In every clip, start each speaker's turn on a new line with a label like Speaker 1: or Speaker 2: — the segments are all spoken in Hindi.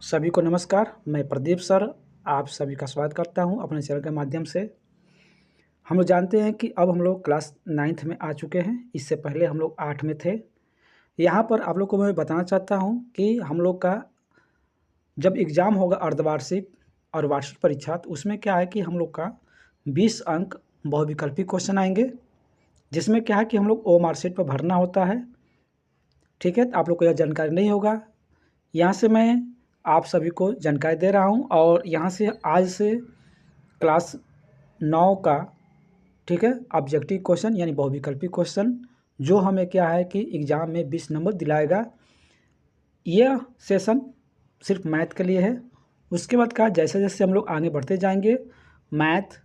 Speaker 1: सभी को नमस्कार। मैं प्रदीप सर आप सभी का स्वागत करता हूं अपने चैनल के माध्यम से। हम लोग जानते हैं कि अब हम लोग क्लास 9th में आ चुके हैं। इससे पहले हम लोग 8 में थे। यहाँ पर आप लोग को मैं बताना चाहता हूं कि हम लोग का जब एग्ज़ाम होगा अर्धवार्षिक और वार्षिक परीक्षा, तो उसमें क्या है कि हम लोग का 20 अंक बहुविकल्पी क्वेश्चन आएंगे, जिसमें क्या है कि हम लोग ओ मार्कशीट पर भरना होता है। ठीक है, तो आप लोग को यह जानकारी नहीं होगा। यहाँ से मैं आप सभी को जानकारी दे रहा हूँ और यहाँ से आज से क्लास 9 का, ठीक है, ऑब्जेक्टिव क्वेश्चन यानी बहुविकल्पी क्वेश्चन जो हमें क्या है कि एग्ज़ाम में 20 नंबर दिलाएगा। यह सेशन सिर्फ मैथ के लिए है। उसके बाद का जैसे जैसे हम लोग आगे बढ़ते जाएंगे, मैथ,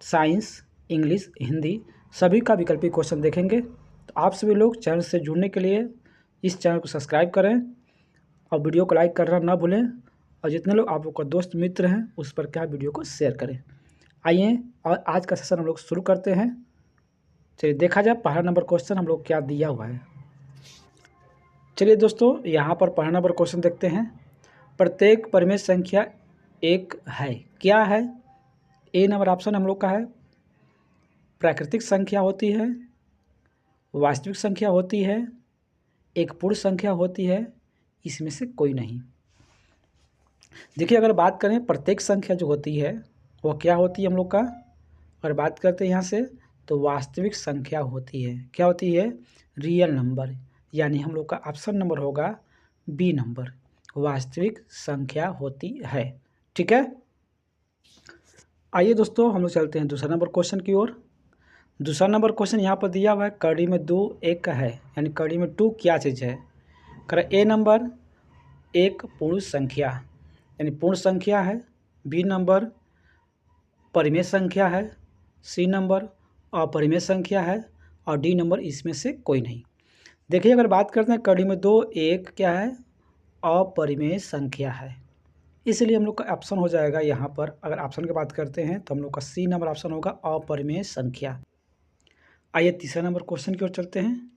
Speaker 1: साइंस, इंग्लिश, हिंदी सभी का विकल्पी क्वेश्चन देखेंगे। तो आप सभी लोग चैनल से जुड़ने के लिए इस चैनल को सब्सक्राइब करें और वीडियो को लाइक करना ना भूलें, और जितने लोग आप लोग का दोस्त मित्र हैं उस पर क्या वीडियो को शेयर करें। आइए और आज का सेशन हम लोग शुरू करते हैं। चलिए देखा जाए पहला नंबर क्वेश्चन हम लोग क्या दिया हुआ है। चलिए दोस्तों, यहाँ पर पहला नंबर क्वेश्चन देखते हैं। प्रत्येक परिमेय संख्या एक है, क्या है? ए नंबर ऑप्शन हम लोग का है प्राकृतिक संख्या होती है, वास्तविक संख्या होती है, एक पूर्ण संख्या होती है, इसमें से कोई नहीं। देखिए, अगर बात करें प्रत्येक संख्या जो होती है वह क्या होती है हम लोग का, अगर बात करते हैं यहाँ से, तो वास्तविक संख्या होती है। क्या होती है? रियल नंबर, यानी हम लोग का ऑप्शन नंबर होगा बी नंबर, वास्तविक संख्या होती है। ठीक है, आइए दोस्तों हम लोग चलते हैं दूसरा नंबर क्वेश्चन की ओर। दूसरा नंबर क्वेश्चन यहाँ पर दिया हुआ है, कड़ी में 2 1 है, यानी कड़ी में 2 क्या चीज़ है? कर ए नंबर एक पूर्ण संख्या यानी पूर्ण संख्या है, बी नंबर परिमेय संख्या है, सी नंबर अपरिमेय संख्या है, और डी नंबर इसमें से कोई नहीं। देखिए, अगर बात करते हैं कड़ी में 2 1 क्या है? अपरिमेय संख्या है, इसलिए हम लोग का ऑप्शन हो जाएगा यहाँ पर। अगर ऑप्शन की बात करते हैं तो हम लोग का सी नंबर ऑप्शन होगा अपरिमेय संख्या। आइए तीसरा नंबर क्वेश्चन की ओर चलते हैं।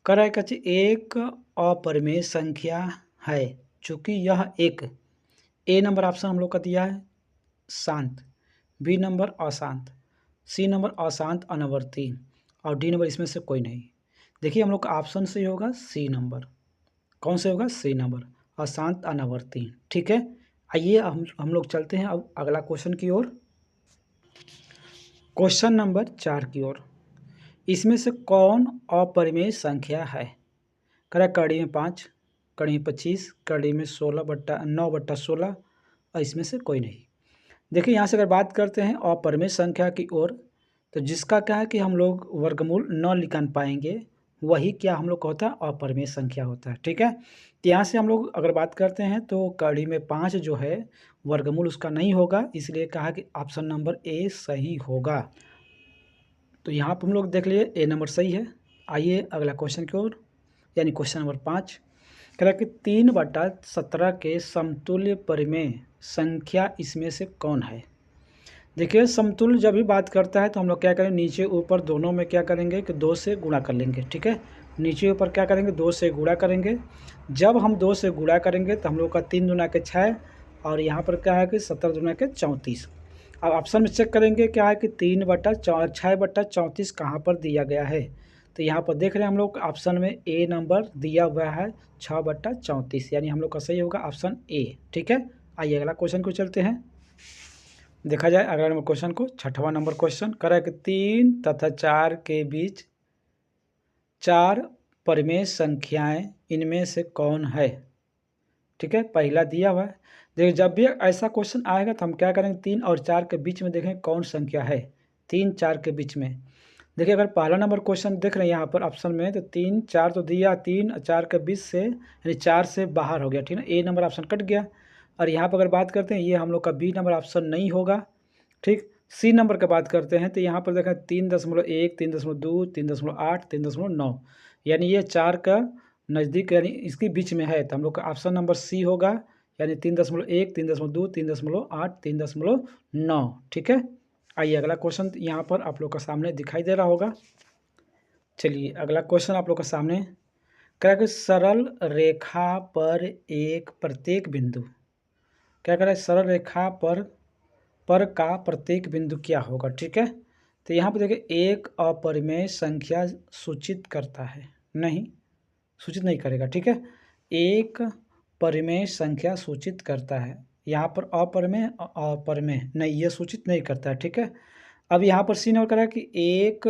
Speaker 1: कर रहा है कच्चे एक अपरिमेय संख्या है, चूँकि यह एक, ए नंबर ऑप्शन हम लोग का दिया है शांत, बी नंबर अशांत, सी नंबर अशांत अनावर्ती, और डी नंबर इसमें से कोई नहीं। देखिए, हम लोग का ऑप्शन सही होगा सी नंबर। कौन से होगा? सी नंबर, अशांत अनावर्ती। ठीक है, आइए हम लोग चलते हैं अब अगला क्वेश्चन की ओर, क्वेश्चन नंबर 4 की ओर। इसमें से कौन अपरिमेय संख्या है? करा कड़ी में 5, कड़ी में 25, कड़ी में 9/16, और इसमें से कोई नहीं। देखिए, यहाँ से अगर बात करते हैं अपरिमेय संख्या की ओर, तो जिसका क्या है कि हम लोग वर्गमूल न निकाल पाएंगे, वही क्या हम लोग का होता है? अपरिमेय संख्या होता है। ठीक है, तो यहाँ से हम लोग अगर बात करते हैं तो कड़ी में 5 जो है वर्गमूल उसका नहीं होगा, इसलिए कहा कि ऑप्शन नंबर ए सही होगा। तो यहाँ पर हम लोग देख लिए ए नंबर सही है। आइए अगला क्वेश्चन की ओर, यानी क्वेश्चन नंबर 5। कह रहा है कि 3/17 के समतुल्य परिमेय संख्या इसमें से कौन है? देखिए, समतुल्य जब भी बात करता है तो हम लोग क्या करेंगे, नीचे ऊपर दोनों में क्या करेंगे कि 2 से गुणा कर लेंगे। ठीक है, नीचे ऊपर क्या करेंगे, 2 से गुणा करेंगे। जब हम 2 से गुणा करेंगे तो हम लोग का 3 दूना के 6, और यहाँ पर क्या है कि 17 दूना के 34। अब ऑप्शन में चेक करेंगे क्या है कि 6/34 कहाँ पर दिया गया है, तो यहाँ पर देख रहे हैं हम लोग ऑप्शन में ए नंबर दिया हुआ है 6/34, यानी हम लोग का सही होगा ऑप्शन ए। ठीक है, आइए अगला क्वेश्चन को चलते हैं। देखा जाए अगला नंबर क्वेश्चन को, छठवां नंबर क्वेश्चन करा कि 3 तथा 4 के बीच 4 परिमेय संख्याएं इनमें से कौन है? ठीक है, पहला दिया हुआ है। देखिए, जब भी ऐसा क्वेश्चन आएगा तो हम क्या करेंगे, 3 और 4 के बीच में देखें कौन संख्या है। 3 4 के बीच में देखिए, अगर पहला नंबर क्वेश्चन देख रहे हैं यहाँ पर ऑप्शन में, तो 3 4 तो दिया, 3 और 4 के बीच से यानी 4 से बाहर हो गया। ठीक है, ए नंबर ऑप्शन कट गया। और यहाँ पर अगर बात करते हैं, ये हम लोग का बी नंबर ऑप्शन नहीं होगा। ठीक, सी नंबर का बात करते हैं तो यहाँ पर देखें 3.1, 3.2, 3.8, 3.9, यानी ये 4 का नज़दीक यानी इसके बीच में है, तो हम लोग का ऑप्शन नंबर सी होगा, यानी 3.1, 3.2, 3.8, 3.9। ठीक है, आइए अगला क्वेश्चन यहाँ पर आप लोग का सामने दिखाई दे रहा होगा। चलिए अगला क्वेश्चन आप लोग के सामने क्या कि सरल रेखा पर एक प्रत्येक बिंदु, क्या कह रहा है, सरल रेखा पर का प्रत्येक बिंदु क्या होगा। ठीक है, तो यहाँ पर देखिए एक अपरिमेय संख्या सूचित करता है, नहीं सूचित नहीं करेगा। ठीक है, एक परिमेय संख्या सूचित करता है, यहाँ पर अपरिमेय अपरिमेय नहीं, ये सूचित नहीं करता है। ठीक है, अब यहाँ पर सी नंबर करा कि एक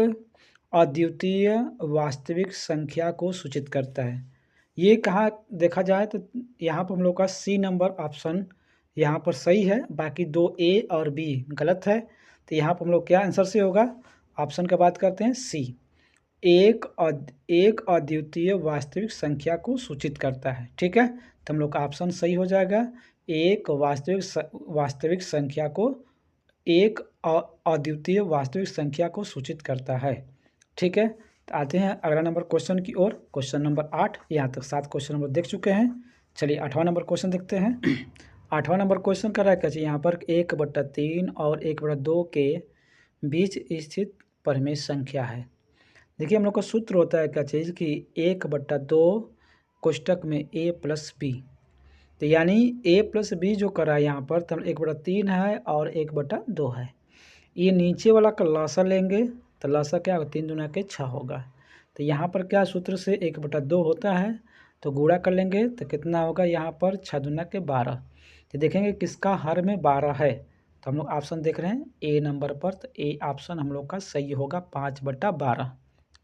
Speaker 1: अद्वितीय वास्तविक संख्या को सूचित करता है। ये कहाँ देखा जाए तो यहाँ पर हम लोग का सी नंबर ऑप्शन यहाँ पर सही है, बाकी दो ए और बी गलत है। तो यहाँ पर हम लोग क्या आंसर से होगा, ऑप्शन का बात करते हैं सी, एक अद्वितीय वास्तविक संख्या को सूचित करता है। ठीक है, तो हम लोग का ऑप्शन सही हो जाएगा, एक वास्तविक संख्या को, एक अद्वितीय वास्तविक संख्या को सूचित करता है। ठीक है, तो आते हैं अगला नंबर क्वेश्चन की ओर। क्वेश्चन नंबर 8, यहाँ तक 7 क्वेश्चन नंबर देख चुके हैं। चलिए 8वां नंबर क्वेश्चन देखते हैं। 8वां नंबर क्वेश्चन कर रहा है क्या चाहिए, यहाँ पर 1/3 और 1/2 के बीच स्थित परिमेय संख्या है। देखिए हम लोग का सूत्र होता है क्या चीज़ कि 1/2 कोष्टक में a प्लस बी, तो यानी a प्लस बी जो करा है यहाँ पर, तो 1/3 है और 1/2 है। ये नीचे वाला का लसा लेंगे तो लसा क्या होगा, 3 दूना के 6 होगा। तो यहाँ पर क्या सूत्र से 1/2 होता है, तो गुणा कर लेंगे तो कितना होगा, यहाँ पर 6 दूना के 12। तो देखेंगे किसका हर में 12 है, तो हम लोग ऑप्शन देख रहे हैं ए नंबर पर, तो ए ऑप्शन हम लोग का सही होगा 5/12।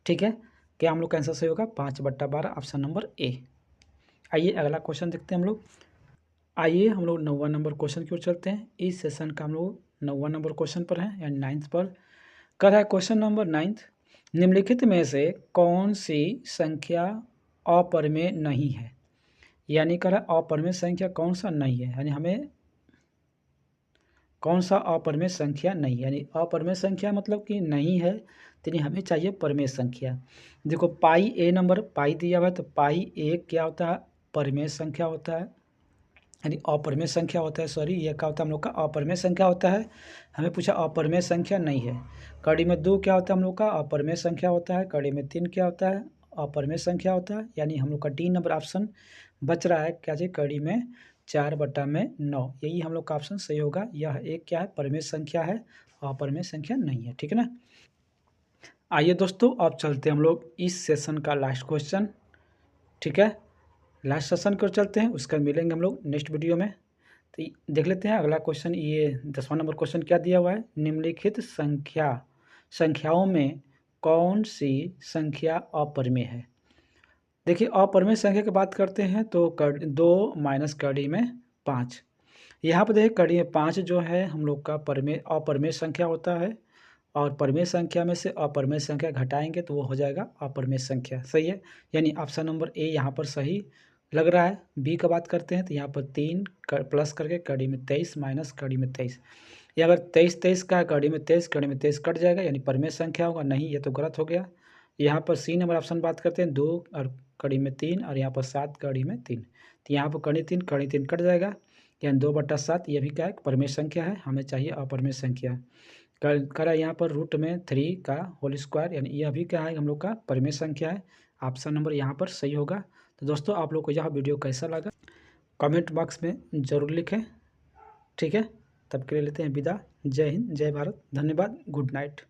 Speaker 1: ठीक है, क्या हम लोग का आंसर सही होगा 5/12, ऑप्शन नंबर ए। आइए अगला क्वेश्चन देखते हैं हम लोग। आइए हम लोग 9वां नंबर क्वेश्चन की ओर चलते हैं। इस सेशन का हम लोग 9वां नंबर क्वेश्चन पर है, यानी 9th पर कर रहा है। क्वेश्चन नंबर 9, निम्नलिखित में से कौन सी संख्या अपरिमेय नहीं है, यानी कर रहा है अपरिमेय संख्या कौन सा नहीं है, यानी हमें कौन सा अपरिमेय संख्या नहीं, यानी अपरिमेय संख्या मतलब कि नहीं है, यानी हमें चाहिए परिमेय संख्या। देखो पाई ए नंबर पाई दिया हुआ है, तो पाई ए क्या होता है, परिमेय संख्या होता है, यानी अपरिमेय संख्या होता है। सॉरी, ये क्या होता है हम लोग का अपरिमेय संख्या होता है। हमें पूछा अपरिमेय संख्या नहीं है। कड़ी में 2 क्या होता है हम लोग का, अपरिमेय संख्या होता है। कड़ी में 3 क्या होता है, अपरिमेय संख्या होता है। यानी हम लोग का डी नंबर ऑप्शन बच रहा है क्या जी, कड़ी में 4/9, यही हम लोग का ऑप्शन सही होगा। यह एक क्या है, परिमेय संख्या है, अपरिमेय संख्या नहीं है। ठीक है ना। आइए दोस्तों अब चलते हैं हम लोग इस सेशन का लास्ट क्वेश्चन। ठीक है, लास्ट सेशन को चलते हैं, उसका मिलेंगे हम लोग नेक्स्ट वीडियो में। तो देख लेते हैं अगला क्वेश्चन। ये 10वां नंबर क्वेश्चन क्या दिया हुआ है, निम्नलिखित संख्याओं में कौन सी संख्या अपरिमेय है। देखिए अपरिमेय संख्या की बात करते हैं तो 2 माइनस कड़ी में 5, यहाँ पर देखिए कड़ी में 5 जो है हम लोग का अपरिमेय संख्या होता है, और परिमेय संख्या में से अपरिमेय संख्या घटाएंगे तो वो हो जाएगा अपरिमेय संख्या। सही है, यानी ऑप्शन नंबर ए यहाँ पर सही लग रहा है। बी का बात करते हैं तो यहाँ पर 3 प्लस करके कड़ी में 23 माइनस कड़ी में 23, ये अगर 23 का कड़ी में 23 कट जाएगा, यानी परिमेय संख्या होगा। नहीं, ये तो गलत हो गया। यहाँ पर सी नंबर ऑप्शन बात करते हैं 2 और कड़ी में 3, और यहाँ पर 7 कड़ी में 3, तो यहाँ पर कड़ी 3 कट जाएगा, यानी 2/7। ये भी क्या है, परिमेय संख्या है। हमें चाहिए अपरिमेय संख्या। करा यहाँ पर रूट में 3 का होल स्क्वायर, यानी यह भी क्या है हम लोग का परिमेय संख्या है। ऑप्शन नंबर यहाँ पर सही होगा। तो दोस्तों आप लोग को यह वीडियो कैसा लगा कमेंट बॉक्स में ज़रूर लिखें। ठीक है, तब के लिए लेते हैं विदा। जय हिंद, जय भारत, धन्यवाद, गुड नाइट।